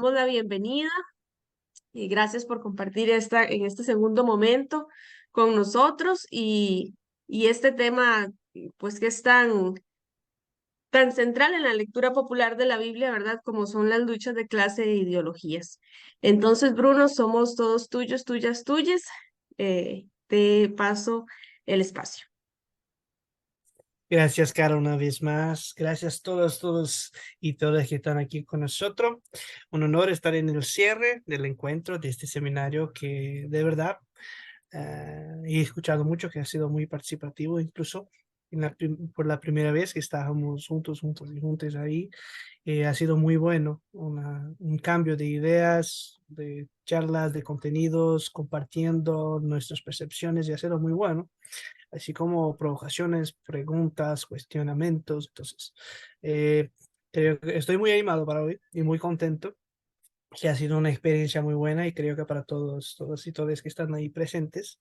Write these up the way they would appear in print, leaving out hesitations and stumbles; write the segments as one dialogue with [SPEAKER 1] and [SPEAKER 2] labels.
[SPEAKER 1] damos la bienvenida y gracias por compartir en este segundo momento con nosotros y este tema, pues que es tan central en la lectura popular de la Biblia, ¿verdad? Como son las luchas de clase e ideologías. Entonces, Bruno, somos todos tuyos, tuyas, tuyas. Te paso el espacio.
[SPEAKER 2] Gracias, Cara, una vez más. Gracias a todos y todas que están aquí con nosotros. Un honor estar en el cierre del encuentro de este seminario que de verdad he escuchado mucho, que ha sido muy participativo, incluso por la primera vez que estábamos juntos y juntos ahí. Ha sido muy bueno, un cambio de ideas, de charlas, de contenidos, compartiendo nuestras percepciones y ha sido muy bueno, así como provocaciones, preguntas, cuestionamientos. Entonces, eh, creo que estoy muy animado para hoy y muy contento, que ha sido una experiencia muy buena y creo que para todos y todas que están ahí presentes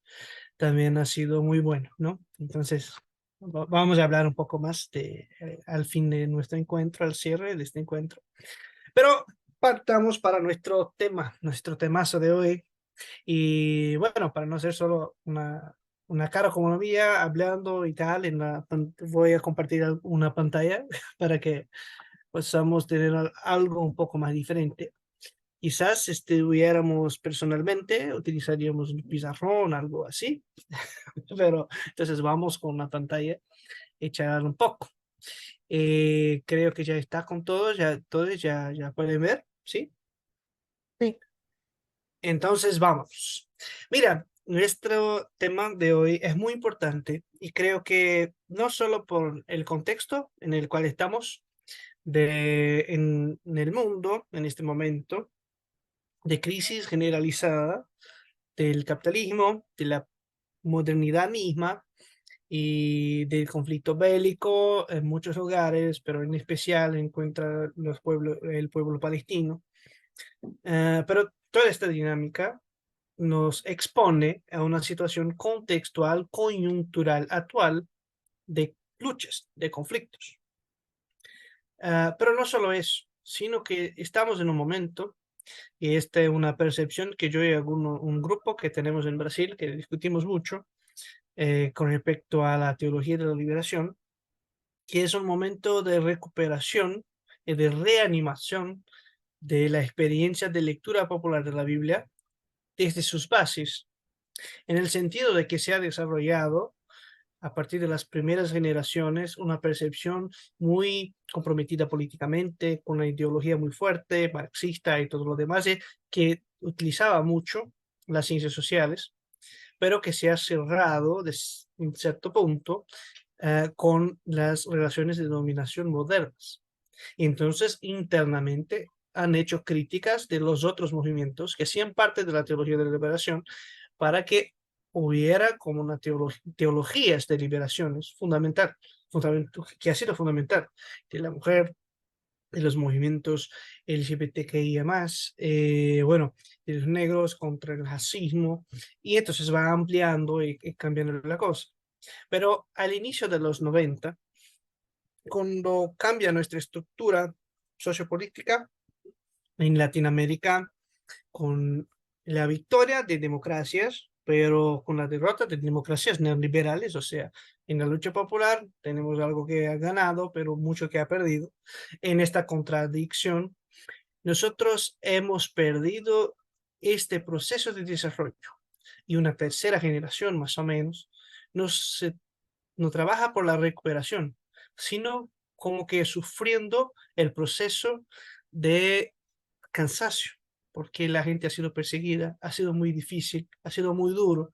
[SPEAKER 2] también ha sido muy bueno, ¿no? Entonces, vamos a hablar un poco más al fin de nuestro encuentro, al cierre de este encuentro. Pero partamos para nuestro temazo de hoy. Y bueno, para no ser solo una cara como la mía, hablando y tal, voy a compartir una pantalla para que podamos tener algo un poco más diferente. Quizás si estuviéramos personalmente, utilizaríamos un pizarrón, algo así, pero entonces vamos con una pantalla hecha un poco. Creo que ya está con todos ya pueden ver, ¿sí?
[SPEAKER 1] Sí.
[SPEAKER 2] Entonces vamos. Mira, nuestro tema de hoy es muy importante y creo que no solo por el contexto en el cual estamos en el mundo en este momento de crisis generalizada del capitalismo, de la modernidad misma y del conflicto bélico en muchos lugares, pero en especial encuentra el pueblo palestino. Pero toda esta dinámica nos expone a una situación contextual, coyuntural, actual de luchas, de conflictos. Pero no solo eso, sino que estamos en un momento, y esta es una percepción que yo y un grupo que tenemos en Brasil, que discutimos mucho con respecto a la teología de la liberación, que es un momento de recuperación y de reanimación de la experiencia de lectura popular de la Biblia desde sus bases, en el sentido de que se ha desarrollado a partir de las primeras generaciones una percepción muy comprometida políticamente, con una ideología muy fuerte, marxista y todo lo demás, que utilizaba mucho las ciencias sociales, pero que se ha cerrado en cierto punto con las relaciones de dominación modernas. Entonces, internamente han hecho críticas de los otros movimientos que hacían parte de la teología de la liberación para que hubiera como una teología de liberaciones que ha sido fundamental, de la mujer, de los movimientos LGBTQIA+, bueno, de los negros contra el racismo, y entonces va ampliando y cambiando la cosa. Pero al inicio de los 90, cuando cambia nuestra estructura sociopolítica en Latinoamérica con la victoria de democracias, pero con la derrota de democracias neoliberales, o sea, en la lucha popular tenemos algo que ha ganado, pero mucho que ha perdido. En esta contradicción, nosotros hemos perdido este proceso de desarrollo y una tercera generación más o menos no trabaja por la recuperación, sino como que sufriendo el proceso de cansancio, porque la gente ha sido perseguida, ha sido muy difícil, ha sido muy duro.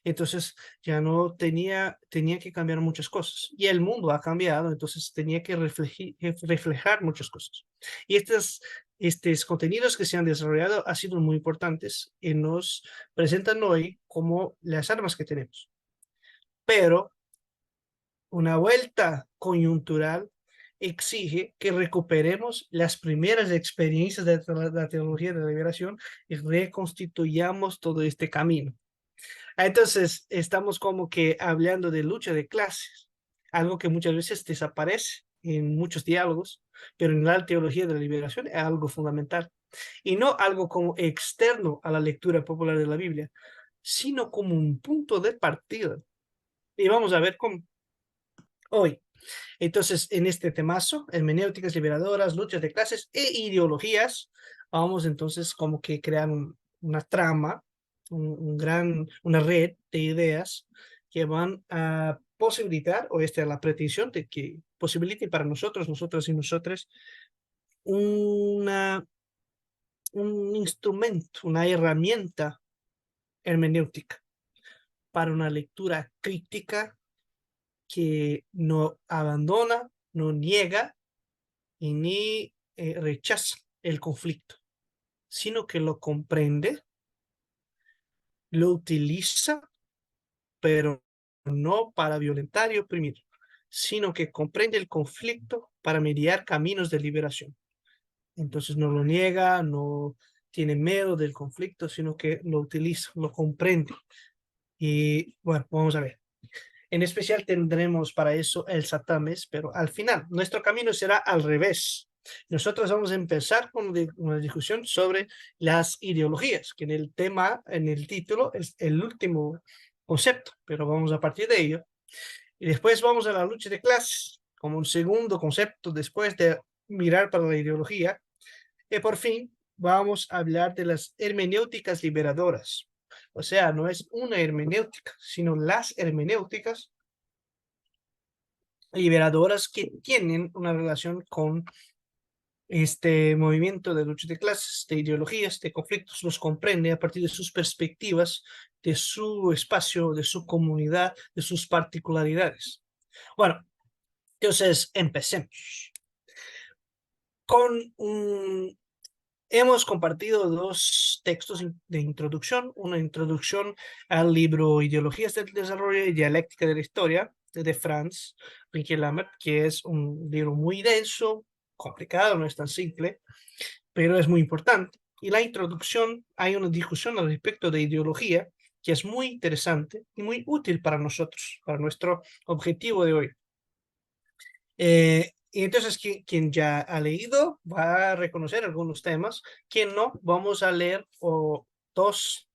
[SPEAKER 2] Entonces ya no tenía que cambiar muchas cosas. Y el mundo ha cambiado, entonces tenía que reflejar muchas cosas. Y estos contenidos que se han desarrollado han sido muy importantes y nos presentan hoy como las armas que tenemos. Pero una vuelta coyuntural exige que recuperemos las primeras experiencias de la teología de la liberación y reconstituyamos todo este camino. Entonces, estamos como que hablando de lucha de clases, algo que muchas veces desaparece en muchos diálogos, pero en la teología de la liberación es algo fundamental. y no algo como externo a la lectura popular de la Biblia, sino como un punto de partida. Y vamos a ver cómo hoy. Entonces, en este temazo, hermenéuticas liberadoras, luchas de clases e ideologías, vamos entonces como que crear una trama, una red de ideas que van a posibilitar, o esta es la pretensión de que posibilite para nosotros, nosotras y nosotros, una, un instrumento, una herramienta hermenéutica para una lectura crítica que no abandona, no niega y ni rechaza el conflicto, sino que lo comprende, lo utiliza, pero no para violentar y oprimir, sino que comprende el conflicto para mediar caminos de liberación. Entonces no lo niega, no tiene miedo del conflicto, sino que lo utiliza, lo comprende. Y bueno, vamos a ver. En especial tendremos para eso el Satames, pero al final nuestro camino será al revés. Nosotros vamos a empezar con una discusión sobre las ideologías, que en el tema, en el título, es el último concepto, pero vamos a partir de ello. Y después vamos a la lucha de clases, como un segundo concepto después de mirar para la ideología. Y por fin vamos a hablar de las hermenéuticas liberadoras. O sea, no es una hermenéutica, sino las hermenéuticas liberadoras que tienen una relación con este movimiento de lucha de clases, de ideologías, de conflictos, los comprende a partir de sus perspectivas, de su espacio, de su comunidad, de sus particularidades. Bueno, entonces empecemos. Con hemos compartido dos textos de introducción, una introducción al libro Ideologías del Desarrollo y Dialéctica de la Historia de Franz Ringelnamer, que es un libro muy denso, complicado, no es tan simple, pero es muy importante. Y la introducción, hay una discusión al respecto de ideología que es muy interesante y muy útil para nosotros, para nuestro objetivo de hoy. Y entonces, quien ya ha leído va a reconocer algunos temas. Quien no, vamos a leer dos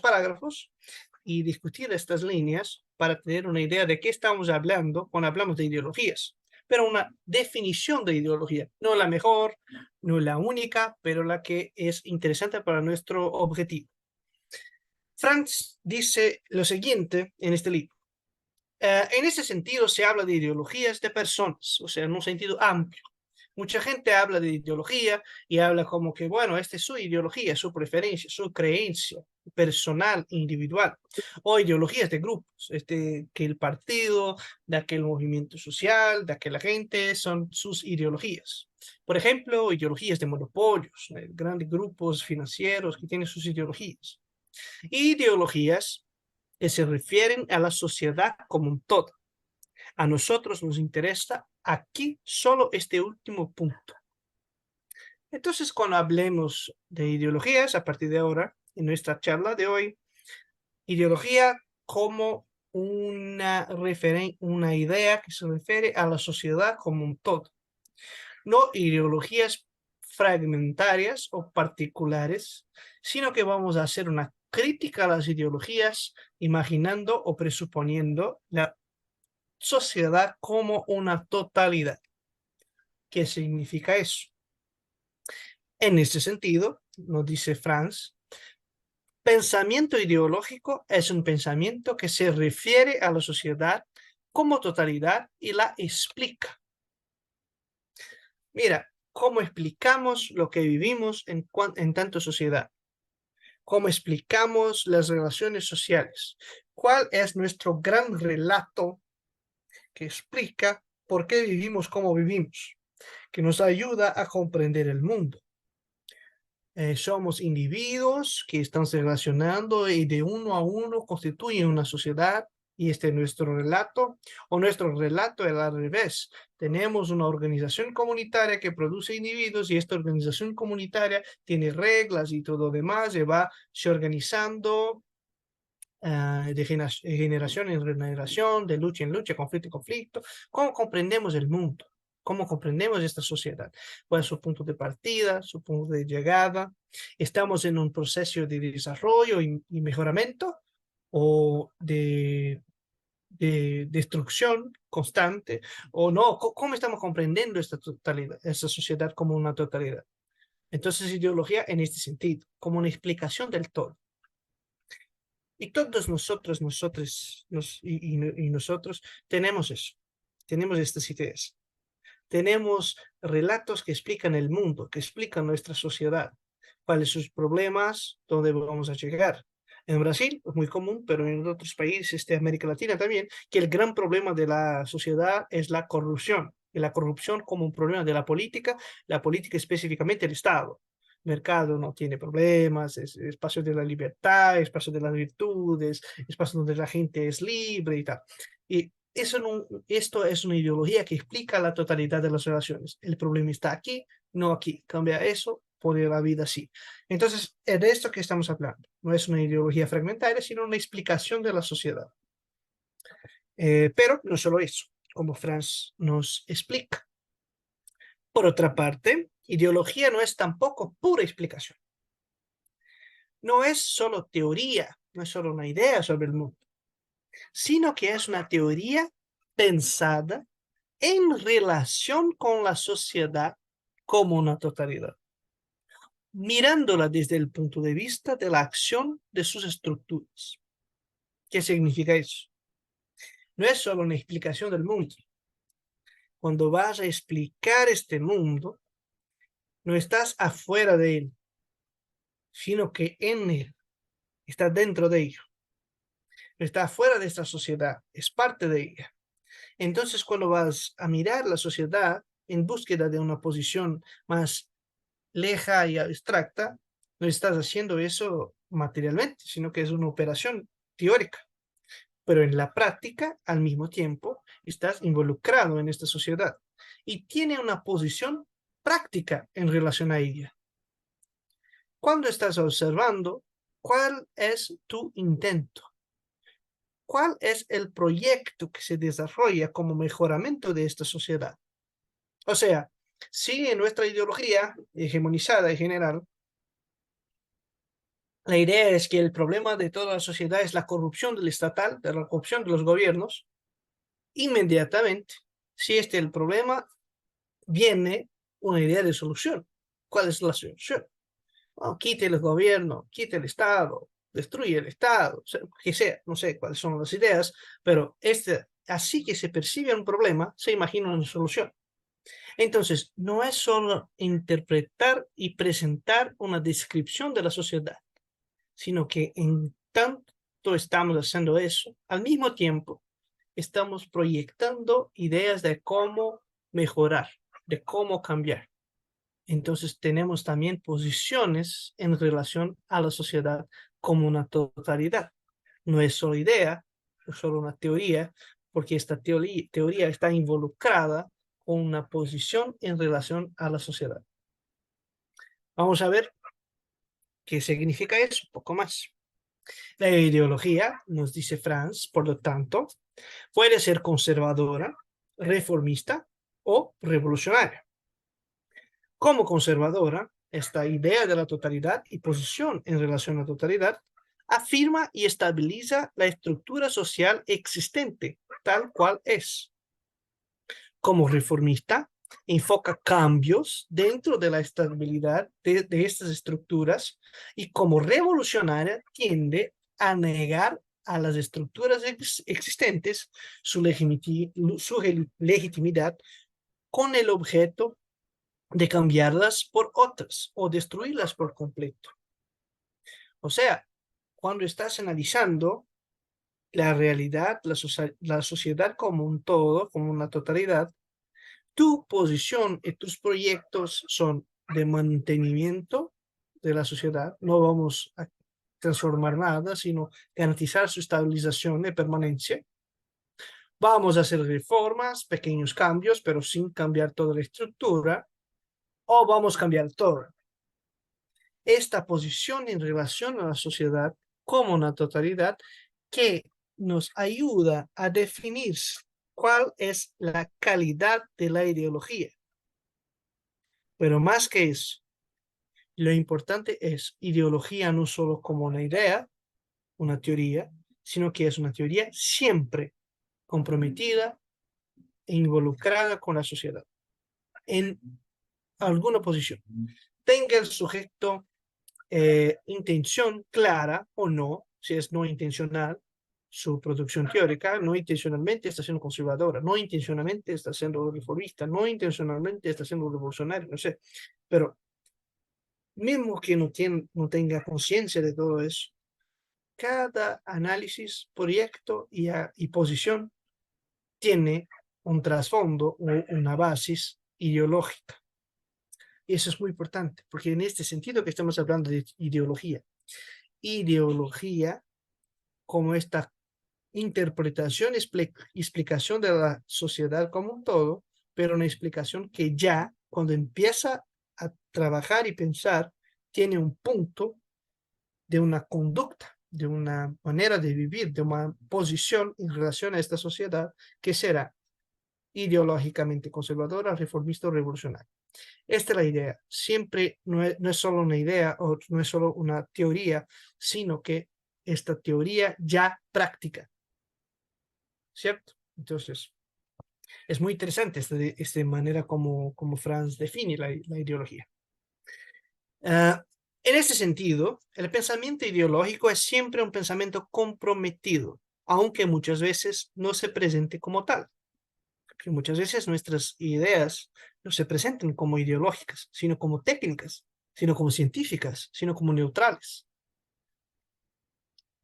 [SPEAKER 2] parágrafos y discutir estas líneas para tener una idea de qué estamos hablando cuando hablamos de ideologías. Pero una definición de ideología, no la mejor, no la única, pero la que es interesante para nuestro objetivo. Franz dice lo siguiente en este libro. En ese sentido se habla de ideologías de personas, o sea, en un sentido amplio. Mucha gente habla de ideología y habla como que, bueno, esta es su ideología, su preferencia, su creencia personal, individual, o ideologías de grupos, que el partido, de aquel movimiento social, de aquella gente, son sus ideologías. Por ejemplo, ideologías de monopolios, grandes grupos financieros que tienen sus ideologías. Ideologías que se refieren a la sociedad como un todo. A nosotros nos interesa aquí solo este último punto. Entonces, cuando hablemos de ideologías, a partir de ahora, en nuestra charla de hoy, ideología como una idea que se refiere a la sociedad como un todo. No ideologías fragmentarias o particulares, sino que vamos a hacer una crítica a las ideologías, imaginando o presuponiendo la sociedad como una totalidad. ¿Qué significa eso? En ese sentido, nos dice Franz, pensamiento ideológico es un pensamiento que se refiere a la sociedad como totalidad y la explica. Mira, ¿cómo explicamos lo que vivimos en tanto sociedad? ¿Cómo explicamos las relaciones sociales? ¿Cuál es nuestro gran relato que explica por qué vivimos como vivimos? Que nos ayuda a comprender el mundo. Somos individuos que están se relacionando y de uno a uno constituyen una sociedad y este es nuestro relato, o nuestro relato es al revés. Tenemos una organización comunitaria que produce individuos y esta organización comunitaria tiene reglas y todo demás, se va se organizando de generación en generación, de lucha en lucha, conflicto en conflicto. ¿Cómo comprendemos el mundo? ¿Cómo comprendemos esta sociedad? ¿Cuál es su punto de partida, su punto de llegada? ¿Estamos en un proceso de desarrollo y mejoramiento o de destrucción constante o no? ¿Cómo estamos comprendiendo esta totalidad, esta sociedad como una totalidad? Entonces, ideología en este sentido, como una explicación del todo. Y todos y nosotros tenemos eso, tenemos estas ideas. Tenemos relatos que explican el mundo, que explican nuestra sociedad, cuáles son sus problemas, dónde vamos a llegar. En Brasil es muy común, pero en otros países de América Latina también, que el gran problema de la sociedad es la corrupción. Y la corrupción como un problema de la política específicamente el Estado. El mercado no tiene problemas, es espacio de la libertad, espacio de las virtudes, espacio donde la gente es libre y tal. Y esto es una ideología que explica la totalidad de las relaciones. El problema está aquí, no aquí. Cambia eso, pone la vida así. Entonces, es de esto que estamos hablando. No es una ideología fragmentaria, sino una explicación de la sociedad. Pero no solo eso, como Franz nos explica. Por otra parte, ideología no es tampoco pura explicación. No es solo teoría, no es solo una idea sobre el mundo, sino que es una teoría pensada en relación con la sociedad como una totalidad, mirándola desde el punto de vista de la acción de sus estructuras. ¿Qué significa eso? No es solo una explicación del mundo. Cuando vas a explicar este mundo, no estás afuera de él, sino que en él, estás dentro de ello. No estás afuera de esta sociedad, es parte de ella. Entonces, cuando vas a mirar la sociedad en búsqueda de una posición más leja y abstracta, no estás haciendo eso materialmente, sino que es una operación teórica. Pero en la práctica, al mismo tiempo, estás involucrado en esta sociedad y tiene una posición práctica en relación a ella. Cuando estás observando, ¿cuál es tu intento? ¿Cuál es el proyecto que se desarrolla como mejoramiento de esta sociedad? O sea, si en nuestra ideología hegemonizada en general, la idea es que el problema de toda la sociedad es la corrupción del estatal, de la corrupción de los gobiernos, inmediatamente, si este es el problema, viene una idea de solución. ¿Cuál es la solución? Bueno, quite el gobierno, quite el Estado, destruye el Estado, que sea, no sé cuáles son las ideas, pero así que se percibe un problema, se imagina una solución. Entonces, no es solo interpretar y presentar una descripción de la sociedad, sino que en tanto estamos haciendo eso, al mismo tiempo estamos proyectando ideas de cómo mejorar, de cómo cambiar. Entonces tenemos también posiciones en relación a la sociedad como una totalidad. No es solo idea, es solo una teoría, porque esta teoría está involucrada con una posición en relación a la sociedad. Vamos a ver qué significa eso, un poco más. La ideología, nos dice Franz, por lo tanto, puede ser conservadora, reformista o revolucionaria. Como conservadora, esta idea de la totalidad y posición en relación a la totalidad afirma y estabiliza la estructura social existente, tal cual es. Como reformista, enfoca cambios dentro de la estabilidad de estas estructuras y como revolucionaria tiende a negar a las estructuras existentes su legitimidad con el objeto de cambiarlas por otras o destruirlas por completo. O sea, cuando estás analizando la realidad, la sociedad como un todo, como una totalidad, tu posición y tus proyectos son de mantenimiento de la sociedad. No vamos a transformar nada, sino garantizar su estabilización y permanencia. Vamos a hacer reformas, pequeños cambios, pero sin cambiar toda la estructura, o vamos a cambiar todo. Esta posición en relación a la sociedad como una totalidad que nos ayuda a definir cuál es la calidad de la ideología. Pero más que eso, lo importante es ideología no solo como una idea, una teoría, sino que es una teoría siempre comprometida e involucrada con la sociedad en alguna posición. Tenga el sujeto intención clara o no, si es no intencional, su producción teórica, no intencionalmente está siendo conservadora, no intencionalmente está siendo reformista, no intencionalmente está siendo revolucionario, no sé, pero mismo que no tenga conciencia de todo eso, cada análisis, proyecto y posición tiene un trasfondo o una base ideológica. Y eso es muy importante, porque en este sentido que estamos hablando de ideología como esta interpretación, explicación de la sociedad como un todo, pero una explicación que ya cuando empieza a trabajar y pensar, tiene un punto de una conducta, de una manera de vivir, de una posición en relación a esta sociedad que será ideológicamente conservadora, reformista o revolucionaria. Esta es la idea. Siempre no es solo una idea o no es solo una teoría, sino que esta teoría ya práctica, ¿cierto? Entonces, es muy interesante esta manera como Franz define la ideología. En este sentido, el pensamiento ideológico es siempre un pensamiento comprometido, aunque muchas veces no se presente como tal. Porque muchas veces nuestras ideas no se presentan como ideológicas, sino como técnicas, sino como científicas, sino como neutrales.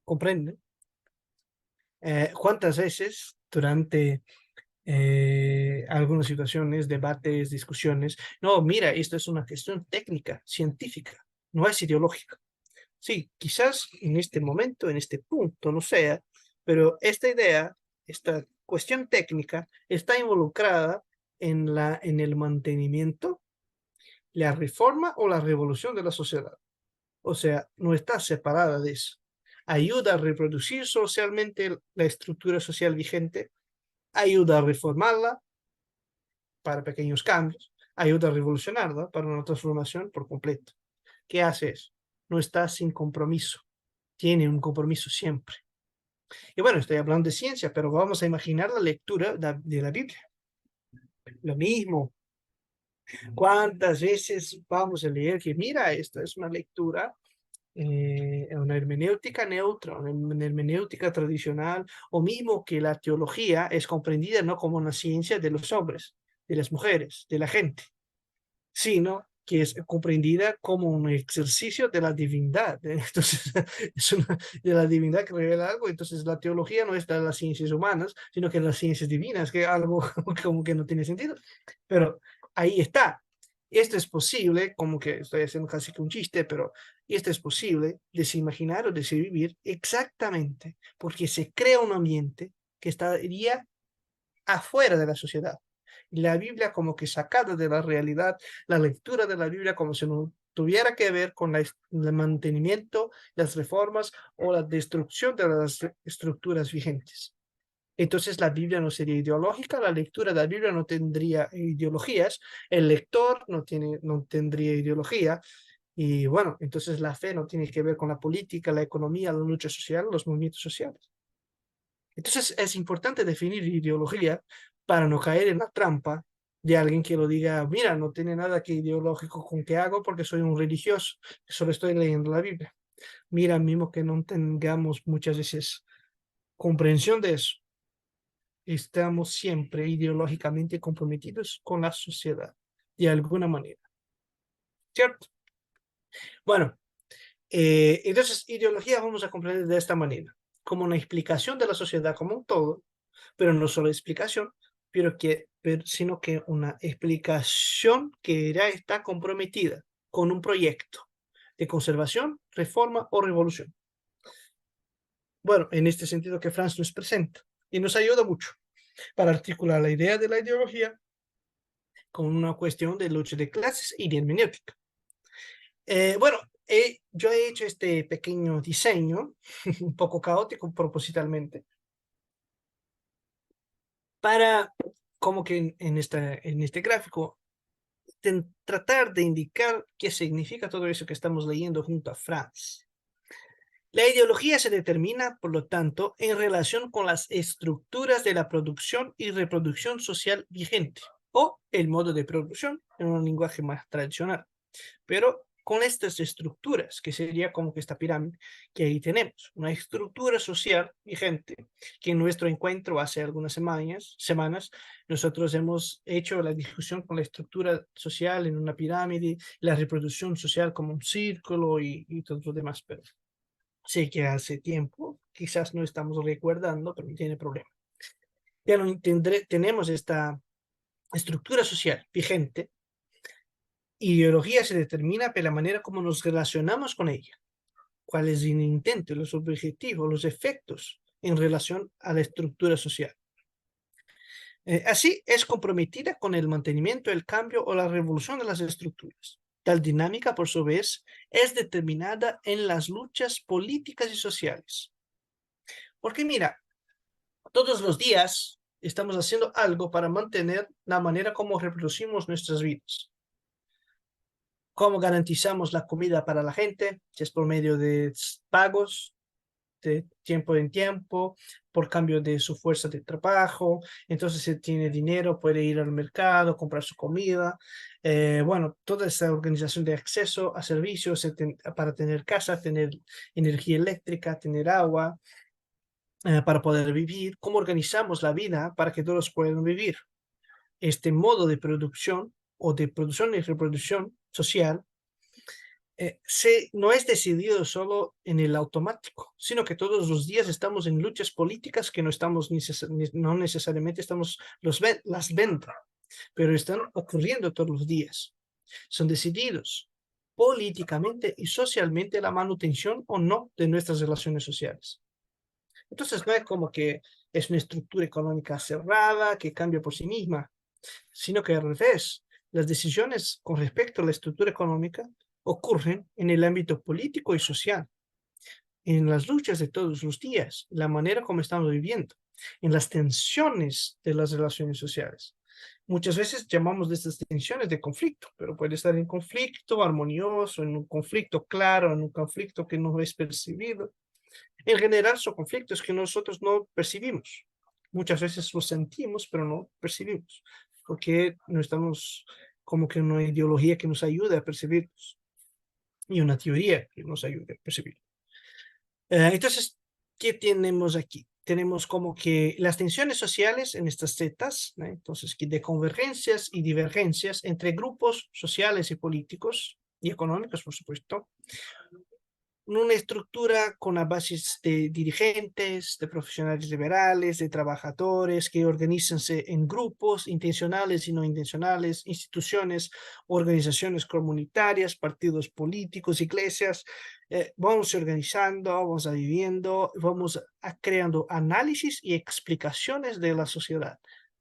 [SPEAKER 2] ¿Comprenden? ¿Cuántas veces durante algunas situaciones, debates, discusiones, no, mira, esto es una cuestión técnica, científica, no es ideológica? Sí, quizás en este momento, en este punto, no sea, pero esta idea, esta cuestión técnica, está involucrada en el mantenimiento, la reforma o la revolución de la sociedad. O sea, no está separada de eso. Ayuda a reproducir socialmente la estructura social vigente, ayuda a reformarla para pequeños cambios, ayuda a revolucionarla para una transformación por completo. ¿Qué hace eso? No está sin compromiso, tiene un compromiso siempre. Y bueno, estoy hablando de ciencia, pero vamos a imaginar la lectura de la Biblia. Lo mismo. ¿Cuántas veces vamos a leer que, mira, esto es una lectura, una hermenéutica neutra, una hermenéutica tradicional, o mismo que la teología es comprendida no como una ciencia de los hombres, de las mujeres, de la gente, sino que es comprendida como un ejercicio de la divindad. Entonces, es de la divindad que revela algo. Entonces, la teología no está en las ciencias humanas, sino que en las ciencias divinas, que algo como que no tiene sentido. Pero ahí está. Esto es posible, como que estoy haciendo casi que un chiste, pero esto es posible de se imaginar o de se vivir exactamente porque se crea un ambiente que estaría afuera de la sociedad. La Biblia como que sacada de la realidad, la lectura de la Biblia como si no tuviera que ver con el mantenimiento, las reformas o la destrucción de las estructuras vigentes. Entonces la Biblia no sería ideológica, la lectura de la Biblia no tendría ideologías, el lector no tendría ideología, y bueno, entonces la fe no tiene que ver con la política, la economía, la lucha social, los movimientos sociales. Entonces es importante definir ideología para no caer en la trampa de alguien que lo diga, mira, no tiene nada que ideológico con que hago porque soy un religioso, solo estoy leyendo la Biblia. Mira, mismo que no tengamos muchas veces comprensión de eso, estamos siempre ideológicamente comprometidos con la sociedad, de alguna manera, ¿cierto? Bueno, entonces ideología vamos a comprender de esta manera, como una explicación de la sociedad como un todo, pero no solo explicación, sino que una explicación que ya está comprometida con un proyecto de conservación, reforma o revolución. Bueno, en este sentido que Franz nos presenta y nos ayuda mucho para articular la idea de la ideología con una cuestión de lucha de clases y de hermenéutica. Bueno, yo he hecho este pequeño diseño, un poco caótico propositalmente, para, como que en este gráfico, tratar de indicar qué significa todo eso que estamos leyendo junto a Franz. La ideología se determina, por lo tanto, en relación con las estructuras de la producción y reproducción social vigente, o el modo de producción en un lenguaje más tradicional. Pero con estas estructuras, que sería como que esta pirámide que ahí tenemos, una estructura social vigente, que en nuestro encuentro hace algunas semanas nosotros hemos hecho la discusión con la estructura social en una pirámide, la reproducción social como un círculo y todo lo demás, pero sé que hace tiempo, quizás no estamos recordando, pero no tiene problema. Pero tenemos esta estructura social vigente. Ideología se determina por la manera como nos relacionamos con ella, cuál es el intento, los objetivos, los efectos en relación a la estructura social. Así es comprometida con el mantenimiento, el cambio o la revolución de las estructuras. Tal dinámica, por su vez, es determinada en las luchas políticas y sociales. Porque mira, todos los días estamos haciendo algo para mantener la manera como reproducimos nuestras vidas. ¿Cómo garantizamos la comida para la gente? Si es por medio de pagos de tiempo en tiempo, por cambio de su fuerza de trabajo. Entonces, si tiene dinero, puede ir al mercado, comprar su comida. Bueno, toda esa organización de acceso a servicios para tener casa, tener energía eléctrica, tener agua, para poder vivir. ¿Cómo organizamos la vida para que todos puedan vivir? Este modo de producción o de producción y reproducción social no es decidido solo en el automático, sino que todos los días estamos en luchas políticas que no estamos no necesariamente estamos las viendo, pero están ocurriendo todos los días. Son decididos políticamente y socialmente la manutención o no de nuestras relaciones sociales. Entonces no es como que es una estructura económica cerrada que cambia por sí misma, sino que al revés, las decisiones con respecto a la estructura económica ocurren en el ámbito político y social, en las luchas de todos los días, la manera como estamos viviendo, en las tensiones de las relaciones sociales. Muchas veces llamamos de estas tensiones de conflicto, pero puede estar en conflicto armonioso, en un conflicto claro, en un conflicto que no es percibido. En general son conflictos que nosotros no percibimos. Muchas veces los sentimos, pero no percibimos, porque no estamos como que en una ideología que nos ayude a percibirlos y una teoría que nos ayude a percibir. Entonces, ¿qué tenemos aquí? Tenemos como que las tensiones sociales en estas zetas, ¿no? Entonces, de convergencias y divergencias entre grupos sociales y políticos y económicos, por supuesto, una estructura con las bases de dirigentes, de profesionales liberales, de trabajadores que organizanse en grupos intencionales y no intencionales, instituciones, organizaciones comunitarias, partidos políticos, iglesias. Vamos organizando, vamos a viviendo, vamos a creando análisis y explicaciones de la sociedad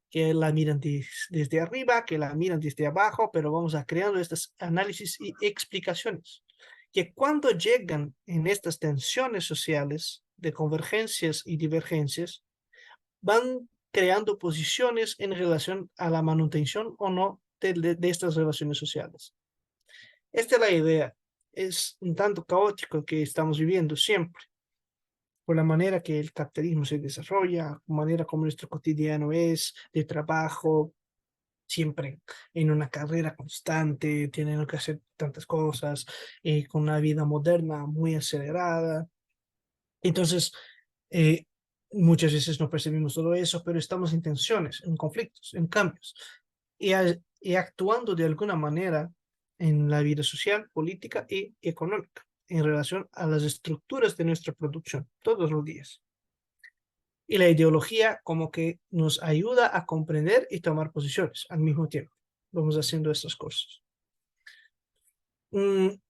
[SPEAKER 2] que la miran desde arriba, que la miran desde abajo, pero vamos a creando estos análisis y explicaciones que cuando llegan en estas tensiones sociales de convergencias y divergencias, van creando posiciones en relación a la manutención o no de estas relaciones sociales. Esta es la idea. Es un tanto caótico que estamos viviendo siempre, por la manera que el capitalismo se desarrolla, manera como nuestro cotidiano es, de trabajo, siempre en una carrera constante, tienen que hacer tantas cosas, con una vida moderna muy acelerada. Entonces, eh, muchas veces no percibimos todo eso, pero estamos en tensiones, en conflictos, en cambios, y actuando de alguna manera en la vida social, política y económica en relación a las estructuras de nuestra producción todos los días. Y la ideología como que nos ayuda a comprender y tomar posiciones al mismo tiempo. Vamos haciendo estas cosas. En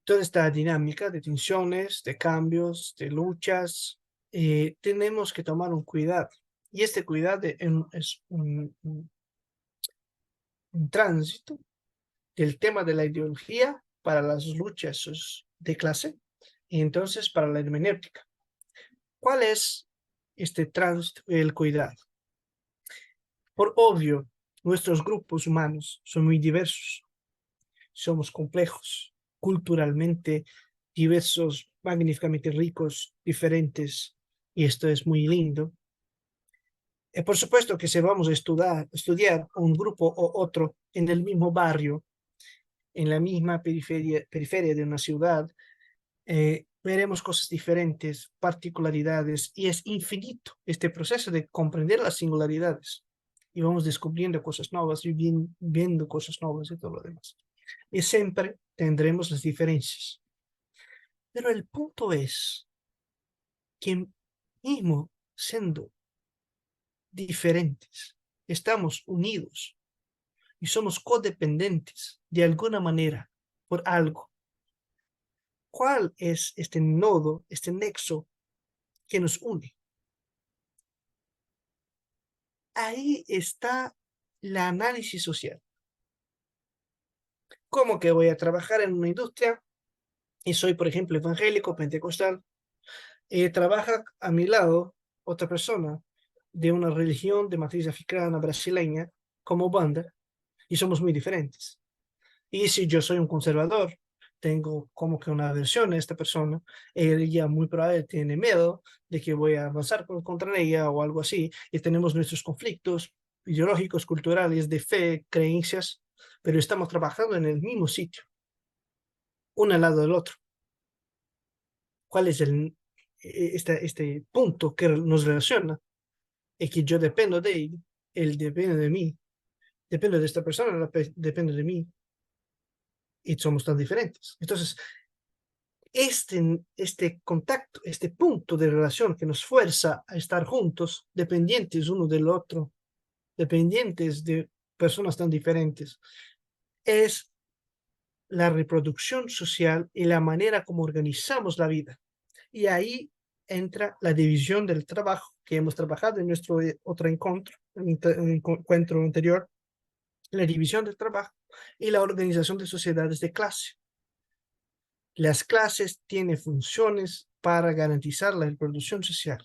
[SPEAKER 2] toda esta dinámica de tensiones, de cambios, de luchas, tenemos que tomar un cuidado. Y este cuidado es un tránsito del tema de la ideología para las luchas de clase y entonces para la hermenéutica. ¿Cuál es este tránsito, el cuidado? Por obvio, nuestros grupos humanos son muy diversos. Somos complejos, culturalmente diversos, magníficamente ricos, diferentes, y esto es muy lindo. Por supuesto que si vamos a estudiar un grupo o otro en el mismo barrio, en la misma periferia de una ciudad, veremos cosas diferentes, particularidades, y es infinito este proceso de comprender las singularidades. Y vamos descubriendo cosas nuevas y viendo cosas nuevas y todo lo demás. Y siempre tendremos las diferencias. Pero el punto es que mismo siendo diferentes, estamos unidos y somos codependientes de alguna manera por algo. ¿Cuál es este nodo, este nexo que nos une? Ahí está el análisis social. ¿Cómo que voy a trabajar en una industria y soy, por ejemplo, evangélico, pentecostal? Trabaja a mi lado otra persona de una religión de matriz africana brasileña como banda y somos muy diferentes. Y si yo soy un conservador, tengo como que una aversión a esta persona, ella muy probablemente tiene miedo de que voy a avanzar contra ella o algo así, y tenemos nuestros conflictos ideológicos, culturales, de fe, creencias, pero estamos trabajando en el mismo sitio, uno al lado del otro. ¿Cuál es este punto que nos relaciona? Es que yo dependo de él depende de mí, depende de esta persona, depende de mí, y somos tan diferentes. Entonces, este contacto, este punto de relación que nos fuerza a estar juntos, dependientes uno del otro, dependientes de personas tan diferentes, es la reproducción social y la manera como organizamos la vida. Y ahí entra la división del trabajo que hemos trabajado en nuestro otro encuentro anterior, la división del trabajo y la organización de sociedades de clase. Las clases tienen funciones para garantizar la reproducción social.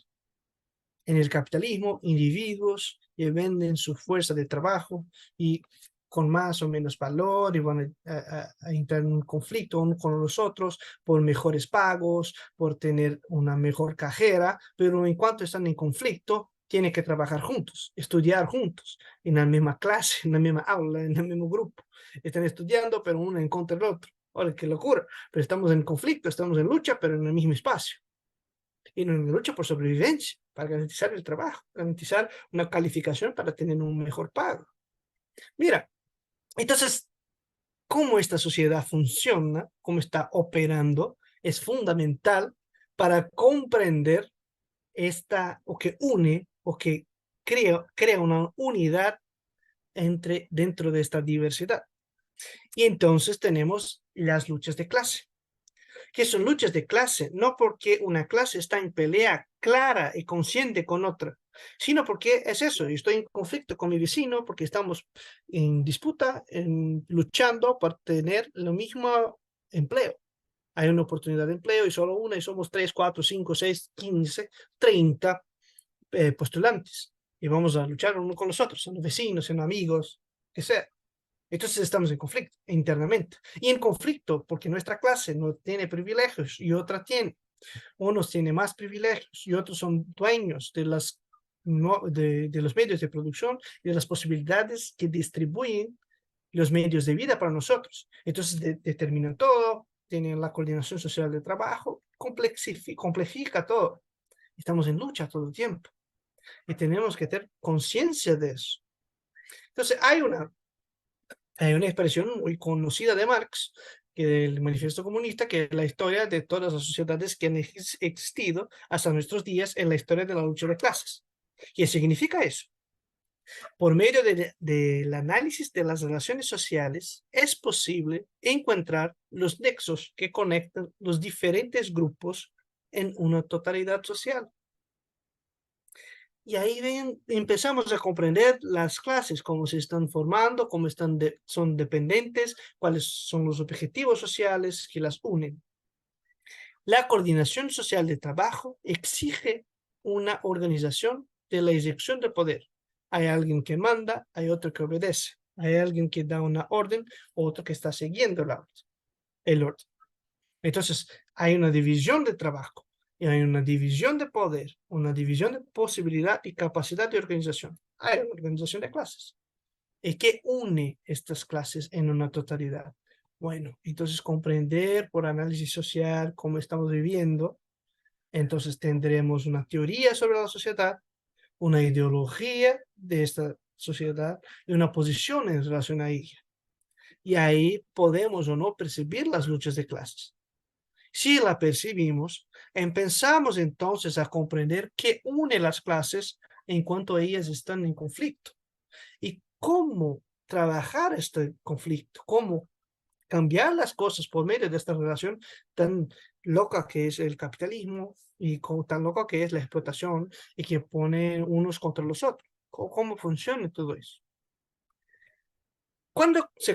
[SPEAKER 2] En el capitalismo, individuos venden su fuerza de trabajo y con más o menos valor y van a entrar en un conflicto uno con los otros por mejores pagos, por tener una mejor cajera, pero en cuanto están en conflicto, tienen que trabajar juntos, estudiar juntos, en la misma clase, en la misma aula, en el mismo grupo. Están estudiando, pero uno en contra del otro. ¡Hola, qué locura! Pero estamos en conflicto, estamos en lucha, pero en el mismo espacio. Y en la lucha por sobrevivencia, para garantizar el trabajo, garantizar una calificación para tener un mejor pago. Mira, entonces, cómo esta sociedad funciona, cómo está operando, es fundamental para comprender o que une, o que crea una unidad dentro de esta diversidad. Y entonces tenemos las luchas de clase, que son luchas de clase, no porque una clase está en pelea clara y consciente con otra, sino porque es eso, yo estoy en conflicto con mi vecino porque estamos en disputa, luchando por tener lo mismo empleo. Hay una oportunidad de empleo y solo una, y somos 3, 4, 5, 6, 15, 30 postulantes. Y vamos a luchar uno con los otros, son vecinos, son amigos, que sea. Entonces estamos en conflicto internamente. Y en conflicto porque nuestra clase no tiene privilegios y otra tiene. Unos tienen más privilegios y otros son dueños de de los medios de producción y de las posibilidades que distribuyen los medios de vida para nosotros. Entonces determinan todo, tienen la coordinación social de trabajo, complejifica todo. Estamos en lucha todo el tiempo y tenemos que tener conciencia de eso. Entonces hay una expresión muy conocida de Marx, que del Manifiesto Comunista, que es la historia de todas las sociedades que han existido hasta nuestros días en la historia de la lucha de clases. ¿Qué significa eso? Por medio del análisis de las relaciones sociales, es posible encontrar los nexos que conectan los diferentes grupos en una totalidad social. Y ahí empezamos a comprender las clases, cómo se están formando, cómo son dependientes, cuáles son los objetivos sociales que las unen. La coordinación social de trabajo exige una organización de la ejecución de poder, Hay alguien que manda, hay otro que obedece. Hay alguien que da una orden, otro que está siguiendo el orden. Entonces, hay una división de trabajo y hay una división de poder, una división de posibilidad y capacidad de organización. Hay una organización de clases. ¿Y qué une estas clases en una totalidad? Bueno, entonces comprender por análisis social cómo estamos viviendo, entonces tendremos una teoría sobre la sociedad, una ideología de esta sociedad y una posición en relación a ella. Y ahí podemos o no percibir las luchas de clases. Si la percibimos, empezamos entonces a comprender qué une las clases en cuanto ellas están en conflicto y cómo trabajar este conflicto, cómo cambiar las cosas por medio de esta relación tan loca que es el capitalismo y tan loca que es la explotación y que pone unos contra los otros. ¿Cómo funciona todo eso? Cuando se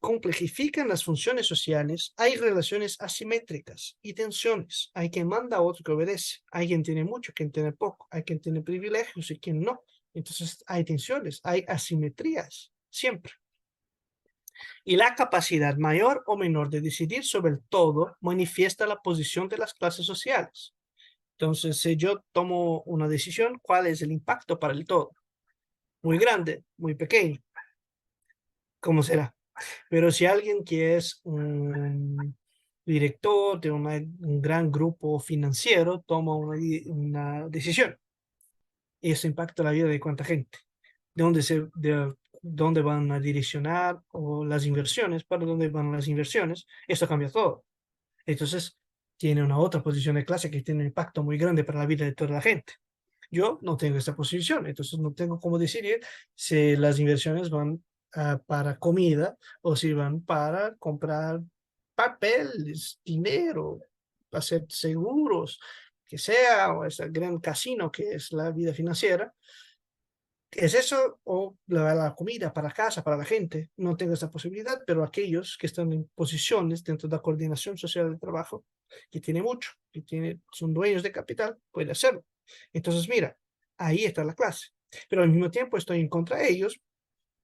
[SPEAKER 2] complejifican las funciones sociales, hay relaciones asimétricas y tensiones. Hay quien manda a otro que obedece. Hay quien tiene mucho, quien tiene poco. Hay quien tiene privilegios y quien no. Entonces hay tensiones, hay asimetrías, siempre. Y la capacidad mayor o menor de decidir sobre el todo manifiesta la posición de las clases sociales. Entonces, si yo tomo una decisión, ¿cuál es el impacto para el todo? Muy grande, muy pequeño. ¿Cómo será? Pero si alguien que es un director de un gran grupo financiero toma una decisión, y eso impacta la vida de cuánta gente, de dónde van a direccionar o las inversiones, para dónde van las inversiones, eso cambia todo. Entonces, tiene una otra posición de clase que tiene un impacto muy grande para la vida de toda la gente. Yo no tengo esta posición, entonces no tengo cómo decidir si las inversiones van para comida o si van para comprar papeles, dinero, hacer seguros, que sea, o ese gran casino que es la vida financiera. ¿Es eso o la comida para casa, para la gente? No tengo esa posibilidad, pero aquellos que están en posiciones dentro de la coordinación social del trabajo, que tiene mucho, son dueños de capital, puede hacerlo. Entonces, mira, ahí está la clase. Pero al mismo tiempo estoy en contra de ellos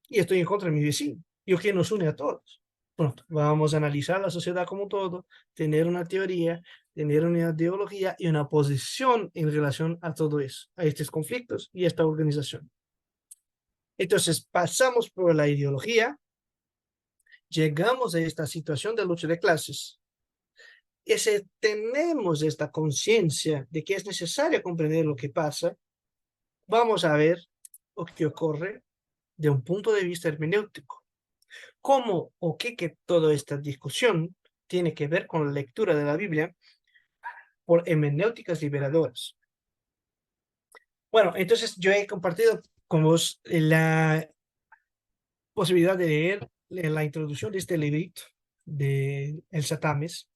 [SPEAKER 2] y estoy en contra de mi vecino. ¿Y qué nos une a todos? Pronto, vamos a analizar la sociedad como un todo, tener una teoría, tener una ideología y una posición en relación a todo eso, a estos conflictos y a esta organización. Entonces pasamos por la ideología, llegamos a esta situación de lucha de clases. Y si tenemos esta conciencia de que es necesario comprender lo que pasa, vamos a ver lo que ocurre de un punto de vista hermenéutico. ¿Cómo o qué que toda esta discusión tiene que ver con la lectura de la Biblia por hermenéuticas liberadoras? Bueno, entonces yo he compartido con vos la posibilidad de leer la introducción de este librito de El Satames,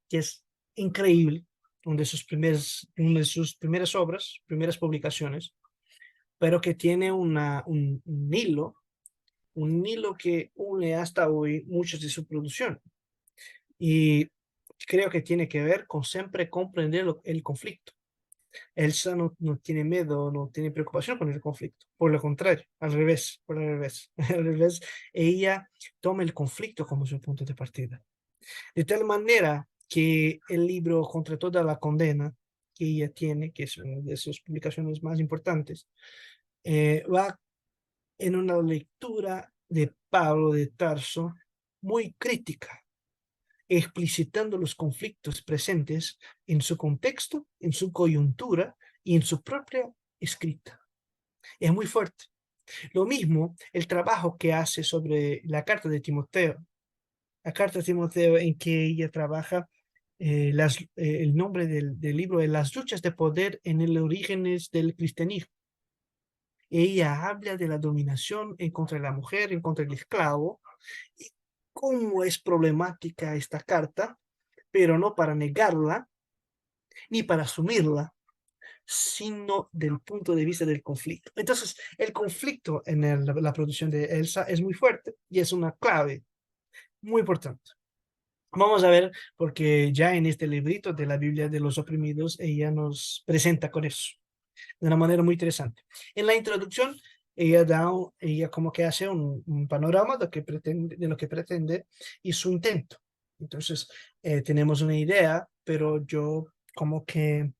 [SPEAKER 2] que es increíble, una de sus primeras obras, primeras publicaciones, pero que tiene un hilo que une hasta hoy muchas de su producción. Y creo que tiene que ver con siempre comprender el conflicto. Elsa no tiene miedo, no tiene preocupación con el conflicto. Por lo contrario, al revés, por al revés. Al revés, ella toma el conflicto como su punto de partida. De tal manera que el libro Contra toda la condena que ella tiene, que es una de sus publicaciones más importantes, va en una lectura de Pablo de Tarso muy crítica, explicitando los conflictos presentes en su contexto, en su coyuntura y en su propia escrita. Es muy fuerte. Lo mismo el trabajo que hace sobre la carta de Timoteo, la carta de Timoteo en que ella trabaja el nombre del libro es Las luchas de poder en el orígenes del cristianismo. Ella habla de la dominación en contra de la mujer, en contra del esclavo, y cómo es problemática esta carta, pero no para negarla ni para asumirla, sino del punto de vista del conflicto. Entonces, el conflicto en la producción de Elsa es muy fuerte y es una clave muy importante. Vamos a ver, porque ya en este librito de la Biblia de los oprimidos, ella nos presenta con eso, de una manera muy interesante. En la introducción, ella como que hace un panorama de lo que pretende y su intento. Entonces, tenemos una idea, pero yo como que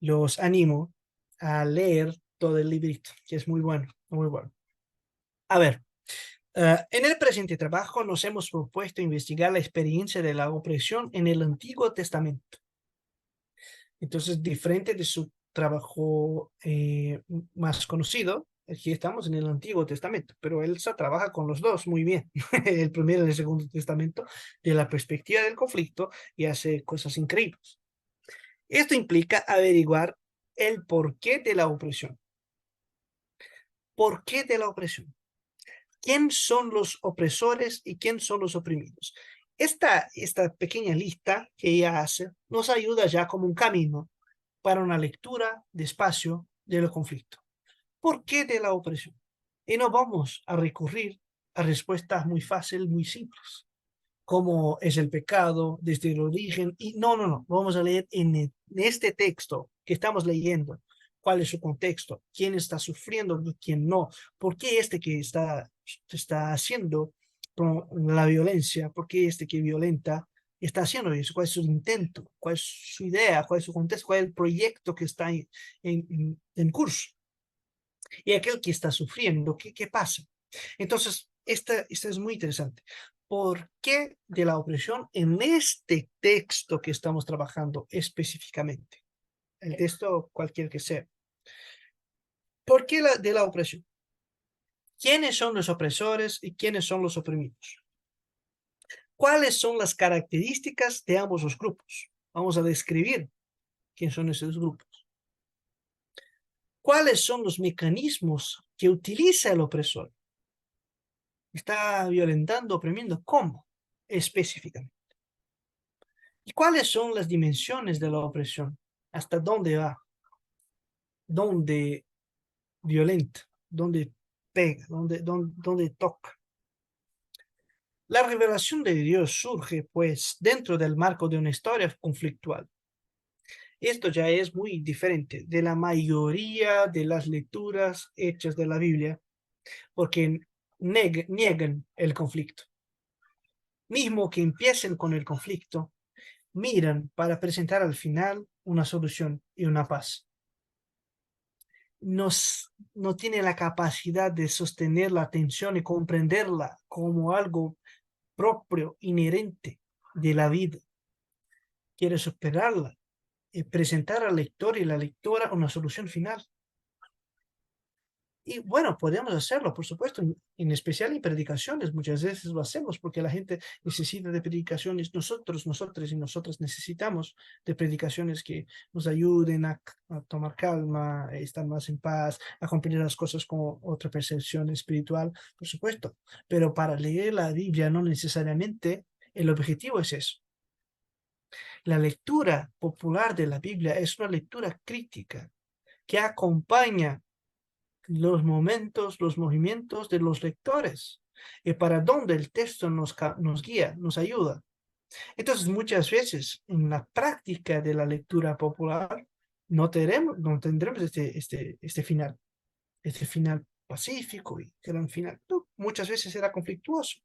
[SPEAKER 2] los animo a leer todo el librito, que es muy bueno, muy bueno. A ver, en el presente trabajo nos hemos propuesto investigar la experiencia de la opresión en el Antiguo Testamento. Entonces, diferente de su trabajo más conocido, aquí estamos en el Antiguo Testamento, pero Elsa trabaja con los dos muy bien, el primero y el segundo testamento, de la perspectiva del conflicto, y hace cosas increíbles. Esto implica averiguar el porqué de la opresión. ¿Por qué de la opresión? ¿Quién son los opresores y quién son los oprimidos? Esta pequeña lista que ella hace nos ayuda ya como un camino para una lectura despacio del conflicto. ¿Por qué de la opresión? Y no vamos a recurrir a respuestas muy fáciles, muy simples, como es el pecado desde el origen. Y no, vamos a leer en este texto que estamos leyendo cuál es su contexto, quién está sufriendo y quién no, por qué este que está haciendo la violencia, por qué este que violenta está haciendo eso, cuál es su intento, cuál es su idea, cuál es su contexto, cuál es el proyecto que está en curso. Y aquel que está sufriendo, ¿qué pasa? Entonces, esta es muy interesante. ¿Por qué de la opresión en este texto que estamos trabajando específicamente? El texto cualquier que sea. ¿Por qué de la opresión? ¿Quiénes son los opresores y quiénes son los oprimidos? ¿Cuáles son las características de ambos los grupos? Vamos a describir quiénes son esos grupos. ¿Cuáles son los mecanismos que utiliza el opresor? Está violentando, oprimiendo. ¿Cómo? Específicamente. ¿Y cuáles son las dimensiones de la opresión? ¿Hasta dónde va? ¿Dónde violenta? ¿Dónde pega? ¿Dónde toca? La revelación de Dios surge, pues, dentro del marco de una historia conflictual. Esto ya es muy diferente de la mayoría de las lecturas hechas de la Biblia, porque niegan el conflicto. Mismo que empiecen con el conflicto, miran para presentar al final una solución y una paz. No tiene la capacidad de sostener la atención y comprenderla como algo propio, inherente de la vida. Quiere superarla y presentar al lector y la lectora una solución final. Y bueno, podemos hacerlo, por supuesto, en especial en predicaciones. Muchas veces lo hacemos porque la gente necesita de predicaciones. Nosotros y nosotras necesitamos de predicaciones que nos ayuden a tomar calma, a estar más en paz, a comprender las cosas con otra percepción espiritual, por supuesto. Pero para leer la Biblia no necesariamente el objetivo es eso. La lectura popular de la Biblia es una lectura crítica que acompaña los momentos, los movimientos de los lectores y para dónde el texto nos guía, nos ayuda. Entonces, muchas veces en la práctica de la lectura popular no tendremos este final pacífico y gran final. No, muchas veces será conflictuoso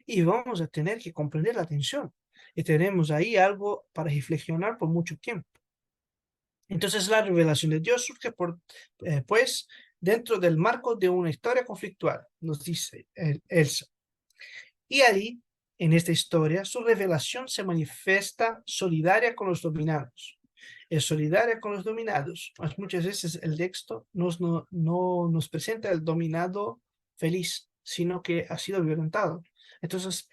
[SPEAKER 2] y vamos a tener que comprender la tensión y tenemos ahí algo para reflexionar por mucho tiempo. Entonces la revelación de Dios surge pues dentro del marco de una historia conflictual, nos dice Elsa. Y ahí, en esta historia, su revelación se manifiesta solidaria con los dominados. Es solidaria con los dominados. Muchas veces el texto no nos presenta el dominado feliz, sino que ha sido violentado. Entonces,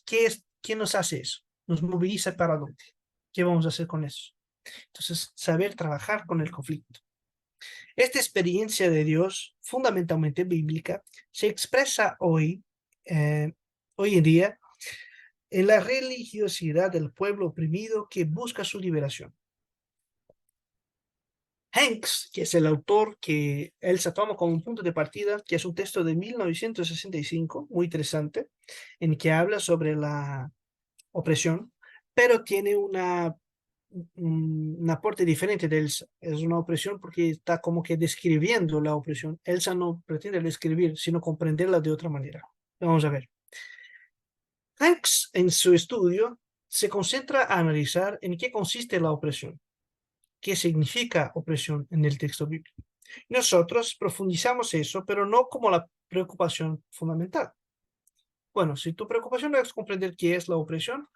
[SPEAKER 2] ¿qué nos hace eso? Nos moviliza para dónde. ¿Qué vamos a hacer con eso? Entonces, saber trabajar con el conflicto. Esta experiencia de Dios, fundamentalmente bíblica, se expresa hoy en día, en la religiosidad del pueblo oprimido que busca su liberación. Hanks, que es el autor que Elsa toma como un punto de partida, que es un texto de 1965, muy interesante, en que habla sobre la opresión, pero tiene un aporte diferente de Elsa. Es una opresión porque está como que describiendo la opresión. Elsa no pretende describir, sino comprenderla de otra manera. Vamos a ver. Hanks, en su estudio, se concentra a analizar en qué consiste la opresión, qué significa opresión en el texto bíblico. Nosotros profundizamos eso, pero no como la preocupación fundamental. Bueno, si tu preocupación es comprender qué es la opresión,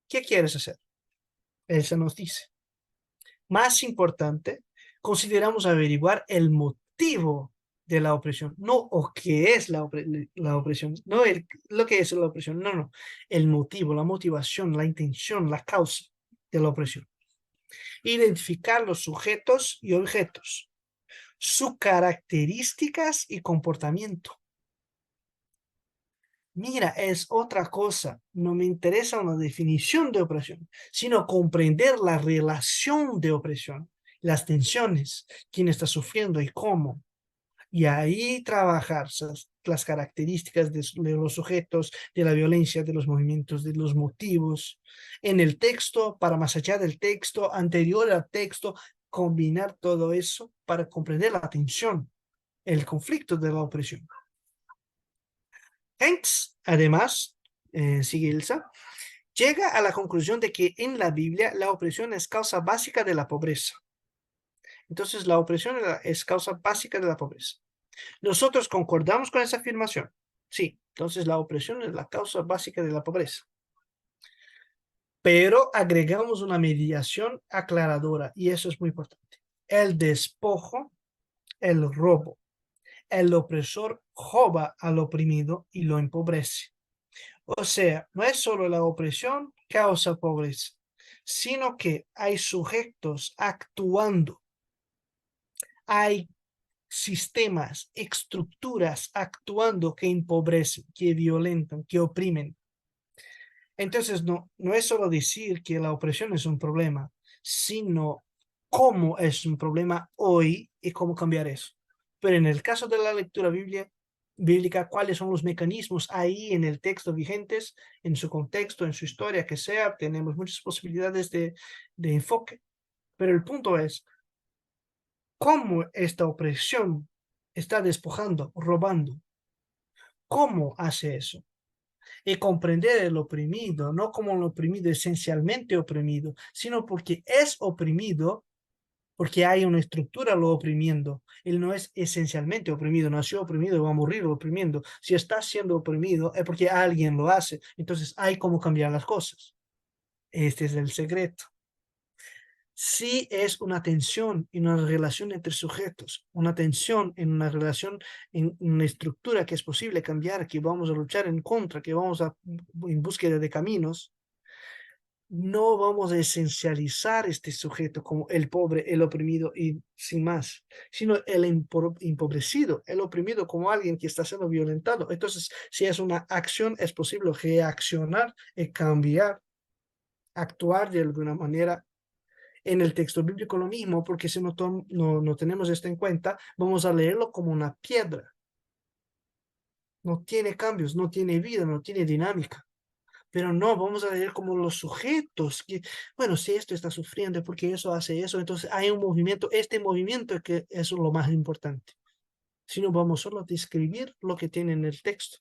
[SPEAKER 2] ¿qué quieres hacer? Elsa nos dice. Más importante, consideramos averiguar el motivo de la opresión, no o qué es la opresión, no lo que es la opresión, no, el motivo, la motivación, la intención, la causa de la opresión. Identificar los sujetos y objetos, sus características y comportamiento. Mira, es otra cosa. No me interesa una definición de opresión, sino comprender la relación de opresión, las tensiones, quién está sufriendo y cómo. Y ahí trabajar las características de los sujetos, de la violencia, de los movimientos, de los motivos, en el texto, para más allá del texto, anterior al texto, combinar todo eso para comprender la tensión, el conflicto de la opresión. Hanks, además, sigue Elsa, llega a la conclusión de que en la Biblia la opresión es causa básica de la pobreza. Entonces, la opresión es causa básica de la pobreza. Nosotros concordamos con esa afirmación. Sí, entonces la opresión es la causa básica de la pobreza. Pero agregamos una mediación aclaradora, y eso es muy importante. El despojo, el robo. El opresor roba al oprimido y lo empobrece. O sea, no es solo la opresión causa pobreza, sino que hay sujetos actuando, hay sistemas, estructuras actuando que empobrecen, que violentan, que oprimen. Entonces, no es solo decir que la opresión es un problema, sino cómo es un problema hoy y cómo cambiar eso. Pero en el caso de la lectura bíblica, ¿cuáles son los mecanismos ahí en el texto vigentes, en su contexto, en su historia, que sea? Tenemos muchas posibilidades de enfoque. Pero el punto es, ¿cómo esta opresión está despojando, robando? ¿Cómo hace eso? Y comprender el oprimido, no como el oprimido esencialmente oprimido, sino porque es oprimido, porque hay una estructura lo oprimiendo. Él no es esencialmente oprimido, nació oprimido y va a morir oprimiendo. Si está siendo oprimido es porque alguien lo hace. Entonces hay cómo cambiar las cosas. Este es el secreto. Sí es una tensión en una relación entre sujetos, una tensión en una relación, en una estructura que es posible cambiar, que vamos a luchar en contra, que vamos a en búsqueda de caminos. No vamos a esencializar este sujeto como el pobre, el oprimido y sin más, sino el empobrecido, el oprimido como alguien que está siendo violentado. Entonces, si es una acción, es posible reaccionar y cambiar, actuar de alguna manera. En el texto bíblico lo mismo, porque si no tenemos esto en cuenta, vamos a leerlo como una piedra. No tiene cambios, no tiene vida, no tiene dinámica. Pero no, vamos a leer como los sujetos, que, bueno, si esto está sufriendo, porque eso hace eso, entonces hay un movimiento, este movimiento que es lo más importante. Si no, vamos solo a describir lo que tiene en el texto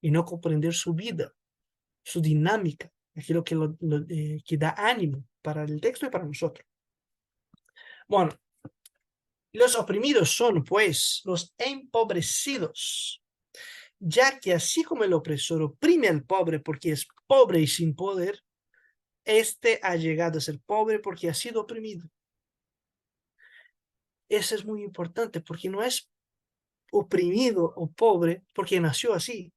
[SPEAKER 2] y no comprender su vida, su dinámica, aquello que da ánimo para el texto y para nosotros. Bueno, los oprimidos son, pues, los empobrecidos, ya que así como el opresor oprime al pobre porque es pobre y sin poder, este ha llegado a ser pobre porque ha sido oprimido. Eso es muy importante porque no es oprimido o pobre porque nació así.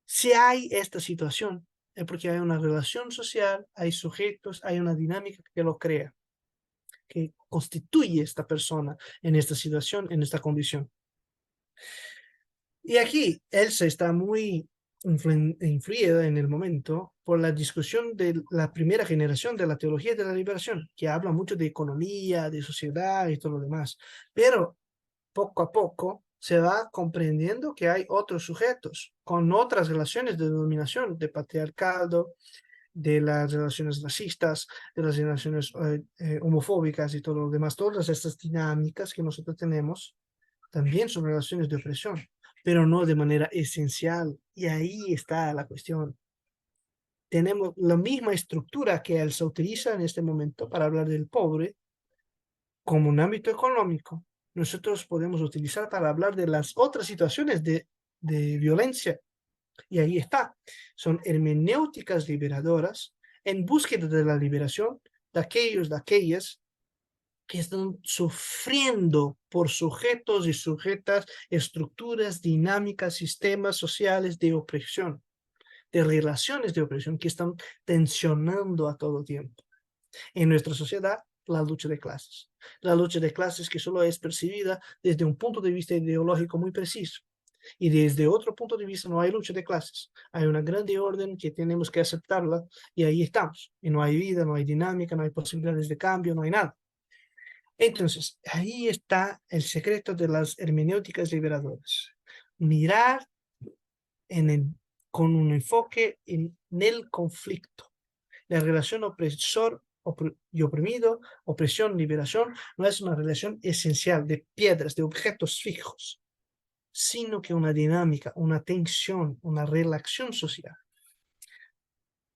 [SPEAKER 2] Si hay esta situación, es porque hay una relación social, hay sujetos, hay una dinámica que lo crea, que constituye esta persona en esta situación, en esta condición. Y aquí Elsa está muy influida en el momento por la discusión de la primera generación de la teología de la liberación, que habla mucho de economía, de sociedad y todo lo demás. Pero poco a poco se va comprendiendo que hay otros sujetos con otras relaciones de dominación, de patriarcado, de las relaciones racistas, de las relaciones homofóbicas y todo lo demás. Todas estas dinámicas que nosotros tenemos también son relaciones de opresión, pero no de manera esencial. Y ahí está la cuestión. Tenemos la misma estructura que él se utiliza en este momento para hablar del pobre como un ámbito económico. Nosotros podemos utilizar para hablar de las otras situaciones de violencia. Y ahí está. Son hermenéuticas liberadoras en búsqueda de la liberación de aquellos, de aquellas que están sufriendo por sujetos y sujetas, estructuras, dinámicas, sistemas sociales de opresión, de relaciones de opresión que están tensionando a todo tiempo. En nuestra sociedad, la lucha de clases. La lucha de clases que solo es percibida desde un punto de vista ideológico muy preciso. Y desde otro punto de vista no hay lucha de clases. Hay una grande orden que tenemos que aceptarla y ahí estamos. Y no hay vida, no hay dinámica, no hay posibilidades de cambio, no hay nada. Entonces, ahí está el secreto de las hermenéuticas liberadoras. Mirar con un enfoque en el conflicto. La relación opresor y oprimido, opresión, liberación, no es una relación esencial de piedras, de objetos fijos, sino que una dinámica, una tensión, una relación social.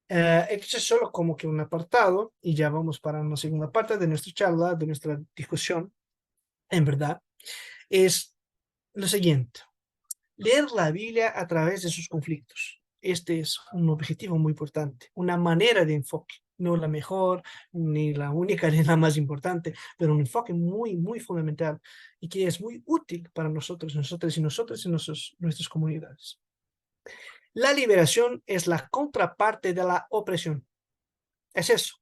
[SPEAKER 2] Este es solo como que un apartado y ya vamos para una segunda parte de nuestra charla, de nuestra discusión, en verdad, es lo siguiente. Leer la Biblia a través de sus conflictos. Este es un objetivo muy importante, una manera de enfoque, no la mejor, ni la única, ni la más importante, pero un enfoque muy, muy fundamental y que es muy útil para nosotros, nosotras y nosotros en nuestras comunidades. La liberación es la contraparte de la opresión. Es eso.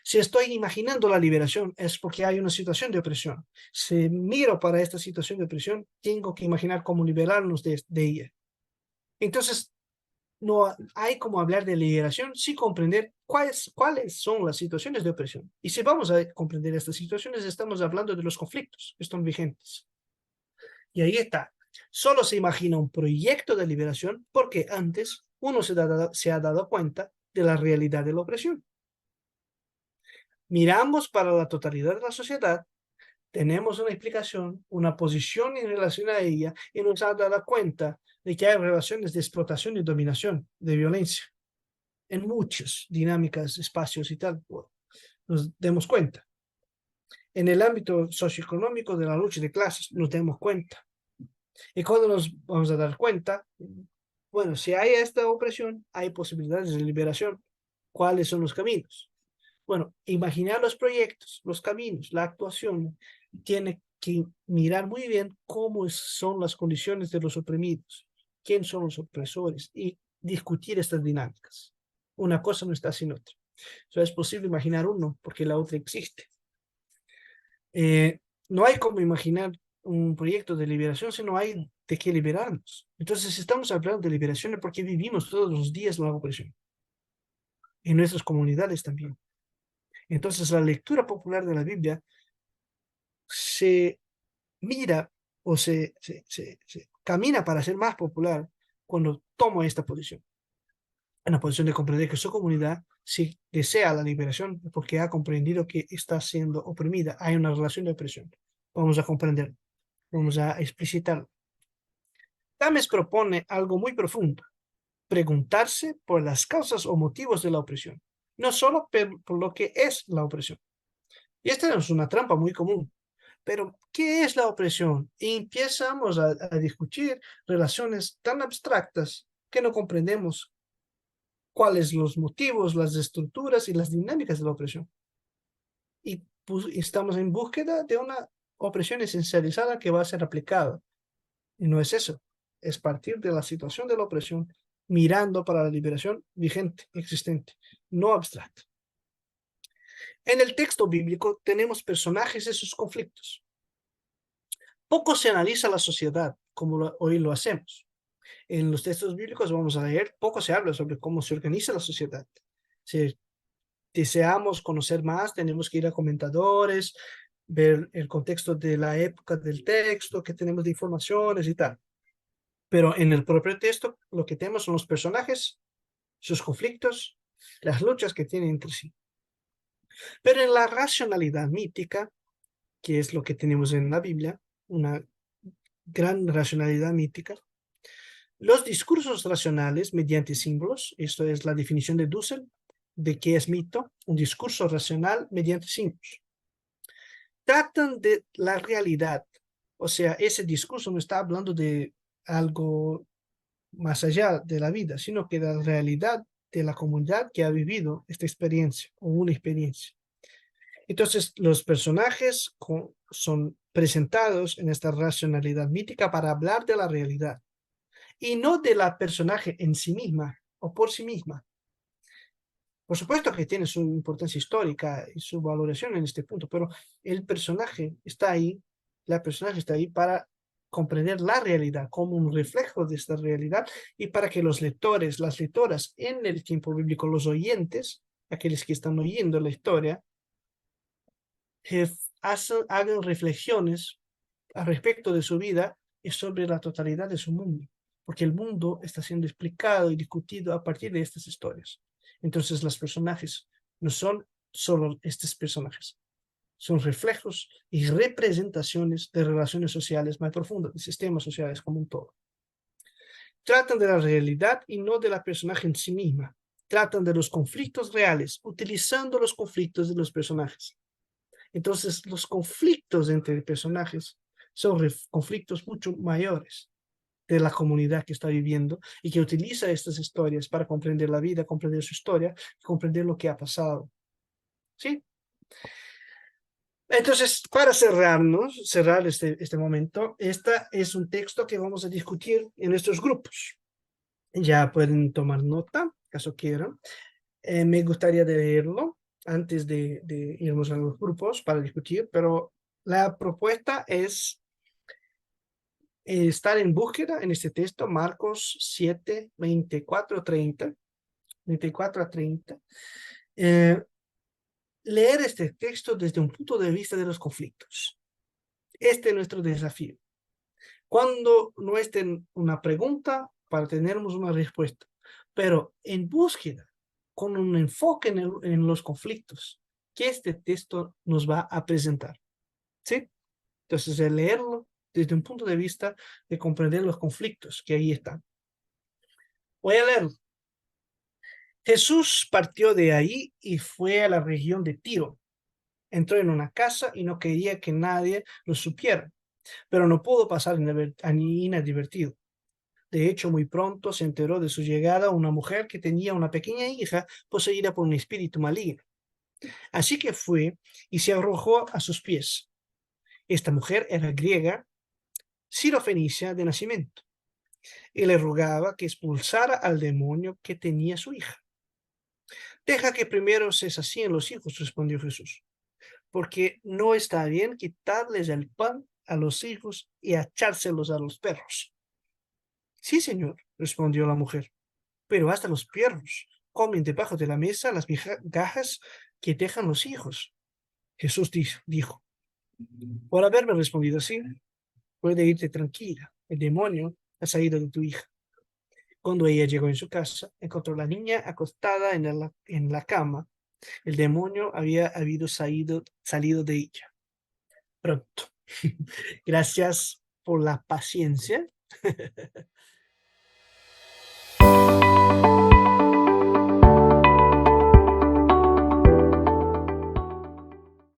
[SPEAKER 2] Si estoy imaginando la liberación es porque hay una situación de opresión. Si miro para esta situación de opresión, tengo que imaginar cómo liberarnos de ella. Entonces, no hay como hablar de liberación sin comprender cuáles son las situaciones de opresión. Y si vamos a comprender estas situaciones, estamos hablando de los conflictos que están vigentes. Y ahí está. Solo se imagina un proyecto de liberación porque antes uno se ha dado cuenta de la realidad de la opresión. Miramos para la totalidad de la sociedad, tenemos una explicación, una posición en relación a ella y nos ha dado cuenta de que hay relaciones de explotación y dominación, de violencia, en muchas dinámicas, espacios y tal. Bueno, nos demos cuenta. En el ámbito socioeconómico de la lucha de clases, nos demos cuenta. Y cuando nos vamos a dar cuenta, bueno, si hay esta opresión, hay posibilidades de liberación. ¿Cuáles son los caminos? Bueno, imaginar los proyectos, los caminos, la actuación, tiene que mirar muy bien cómo son las condiciones de los oprimidos, quién son los opresores y discutir estas dinámicas. Una cosa no está sin otra. Solo es posible imaginar uno porque la otra existe. No hay como imaginar un proyecto de liberación si no hay de qué liberarnos. Entonces, si estamos hablando de liberación es porque vivimos todos los días la opresión. En nuestras comunidades también. Entonces, la lectura popular de la Biblia se mira o se camina para ser más popular cuando toma esta posición. Una posición de comprender que su comunidad, si desea la liberación, porque ha comprendido que está siendo oprimida, hay una relación de opresión. Vamos a comprender, vamos a explicitar. Tames propone algo muy profundo, preguntarse por las causas o motivos de la opresión, no solo por lo que es la opresión. Y esta es una trampa muy común. Pero, ¿qué es la opresión? Y empezamos a discutir relaciones tan abstractas que no comprendemos cuáles los motivos, las estructuras y las dinámicas de la opresión. Y pues, estamos en búsqueda de una opresión esencializada que va a ser aplicada. Y no es eso, es partir de la situación de la opresión, mirando para la liberación vigente, existente, no abstracta. En el texto bíblico tenemos personajes de sus conflictos. Poco se analiza la sociedad como hoy lo hacemos. En los textos bíblicos vamos a leer, poco se habla sobre cómo se organiza la sociedad. Si deseamos conocer más, tenemos que ir a comentadores, ver el contexto de la época del texto, que tenemos de informaciones y tal. Pero en el propio texto lo que tenemos son los personajes, sus conflictos las luchas que tienen entre sí. Pero en la racionalidad mítica, que es lo que tenemos en la Biblia, una gran racionalidad mítica, los discursos racionales mediante símbolos, esto es la definición de Dussel, de qué es mito, un discurso racional mediante símbolos, tratan de la realidad. O sea, ese discurso no está hablando de algo más allá de la vida, sino que de la realidad de la comunidad que ha vivido esta experiencia o una experiencia. Entonces, los personajes son presentados en esta racionalidad mítica para hablar de la realidad y no de la personaje en sí misma o por sí misma. Por supuesto que tiene su importancia histórica y su valoración en este punto, pero el personaje está ahí, la personaje está ahí para comprender la realidad como un reflejo de esta realidad y para que los lectores, las lectoras en el tiempo bíblico, los oyentes, aquellos que están oyendo la historia, hagan reflexiones al respecto de su vida y sobre la totalidad de su mundo, porque el mundo está siendo explicado y discutido a partir de estas historias. Entonces los personajes no son solo estos personajes, son reflejos y representaciones de relaciones sociales más profundas, de sistemas sociales como un todo. Tratan de la realidad y no de la personaje en sí misma. Tratan de los conflictos reales, utilizando los conflictos de los personajes. Entonces, los conflictos entre personajes son conflictos mucho mayores de la comunidad que está viviendo y que utiliza estas historias para comprender la vida, comprender su historia, comprender lo que ha pasado. ¿Sí? Entonces, para cerrar este momento, este es un texto que vamos a discutir en estos grupos. Ya pueden tomar nota, caso quieran. Me gustaría leerlo antes de irnos a los grupos para discutir, pero la propuesta es estar en búsqueda en este texto, Marcos 7, 24 a 30. Leer este texto desde un punto de vista de los conflictos. Este es nuestro desafío. Cuando no esté una pregunta, para tenernos una respuesta, pero en búsqueda, con un enfoque en los conflictos que este texto nos va a presentar. ¿Sí? Entonces, el leerlo desde un punto de vista de comprender los conflictos que ahí están. Voy a leerlo. Jesús partió de ahí y fue a la región de Tiro. Entró en una casa y no quería que nadie lo supiera, pero no pudo pasar inadvertido. De hecho, muy pronto se enteró de su llegada una mujer que tenía una pequeña hija poseída por un espíritu maligno. Así que fue y se arrojó a sus pies. Esta mujer era griega, sirofenicia de nacimiento, y le rogaba que expulsara al demonio que tenía su hija. Deja que primero se sacien los hijos, respondió Jesús, porque no está bien quitarles el pan a los hijos y echárselos a los perros. Sí, señor, respondió la mujer, pero hasta los perros comen debajo de la mesa las migajas que dejan los hijos. Jesús dijo, por haberme respondido así, puede irte tranquila, el demonio ha salido de tu hija. Cuando ella llegó en su casa, encontró a la niña acostada en la cama. El demonio había salido de ella. Pronto. Gracias por la paciencia.